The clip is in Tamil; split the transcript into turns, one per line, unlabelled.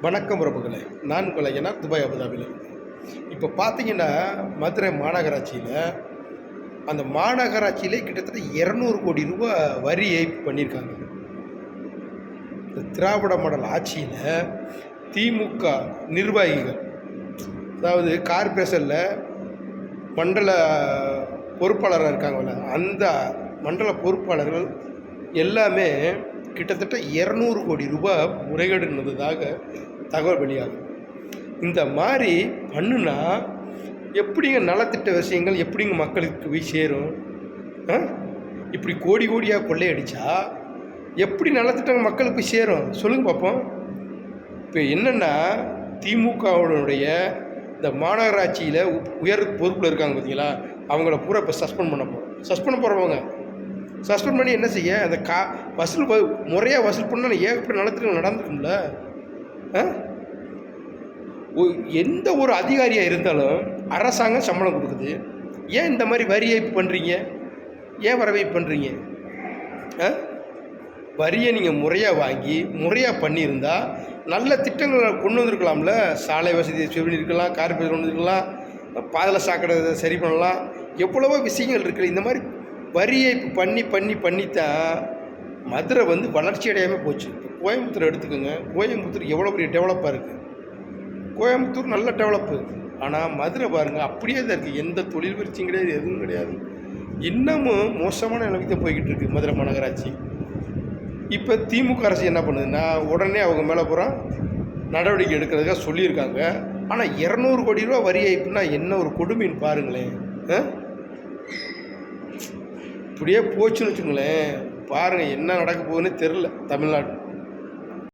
வணக்கம் உறவுகளே, நான் உங்கள் ஐயனா துபாய் அபுதாபியில். இப்போ பார்த்தீங்கன்னா மதுரை மாநகராட்சியில் அந்த மாநகராட்சியிலே கிட்டத்தட்ட 200 கோடி ரூபா வரி ஏய்ப்பு பண்ணியிருக்காங்க. இந்த திராவிட மாடல் ஆட்சியில் திமுக நிர்வாகிகள், அதாவது கார்பரேஷனில் மண்டல பொறுப்பாளராக இருக்காங்கல்ல, அந்த மண்டல பொறுப்பாளர்கள் எல்லாமே கிட்டத்தட்ட 200 கோடி ரூபாய் முறைகேடு இருந்ததாக தகவல் வெளியாகும். இந்த மாதிரி பண்ணுனா எப்படிங்க நலத்திட்ட விஷயங்கள் எப்படிங்க மக்களுக்கு போய் சேரும்? இப்படி கோடி கோடியாக கொள்ளையடிச்சா எப்படி நலத்திட்டங்கள் மக்களுக்கு போய் சேரும் சொல்லுங்க பார்ப்போம். இப்போ என்னென்னா, திமுகவுடைய இந்த மாநகராட்சியில் உயர் பொறுப்பில் இருக்காங்க பார்த்தீங்களா, அவங்கள பூரா இப்போ சஸ்பெண்ட் போகிறவங்க சஸ்பெண்ட் பண்ணி என்ன செய்ய, அந்த வசூல் முறையாக வசூல் பண்ணால் ஏகப்பட்ட நலத்திட்டங்கள் நடந்துக்கும்ல. எந்த ஒரு அதிகாரியாக இருந்தாலும் அரசாங்கம் சம்பளம் கொடுக்குது. ஏன் இந்த மாதிரி வரி ஏய்ப்பு பண்ணுறீங்க? ஏன் வரவேய்ப்பு பண்ணுறீங்க? வரியை நீங்கள் முறையாக வாங்கி முறையாக பண்ணியிருந்தால் நல்ல திட்டங்களை கொண்டு வந்திருக்கலாம்ல. சாலை வசதியை சரி பண்ணியிருக்கலாம், கார்பரேஷன் கொண்டு வந்துருக்கலாம், பாதள சாக்கடை சரி பண்ணலாம், எவ்வளவோ விஷயங்கள் இருக்குது. இந்த மாதிரி வரி ஏய்ப்பு பண்ணித்தான் மதுரை வளர்ச்சி அடையாமல் போச்சு. இப்போ கோயம்புத்தூர் எடுத்துக்கோங்க. கோயம்புத்தூர் எவ்வளோ பெரிய டெவலப்பாக இருக்குது. கோயம்புத்தூர் நல்ல டெவலப்பு. ஆனால் மதுரை பாருங்கள், அப்படியே தான் இருக்குது. எந்த தொழில் வளர்ச்சியும் கிடையாது, எதுவும் கிடையாது. இன்னமும் மோசமான நிலைமைக்கு தான் போய்கிட்டு இருக்குது மதுரை மாநகராட்சி. இப்போ திமுக அரசு என்ன பண்ணுதுன்னா, உடனே அவங்க மேலே பூரா நடவடிக்கை எடுக்கிறதுக்காக சொல்லியிருக்காங்க. ஆனால் 200 கோடி ரூபா வரி ஏய்ப்புனா என்ன ஒரு கொடுமைன்னு பாருங்களேன். இப்படியே போச்சுன்னு வச்சுங்களேன், பாருங்கள் என்ன நடக்க போகுதுன்னு தெரில தமிழ்நாடு.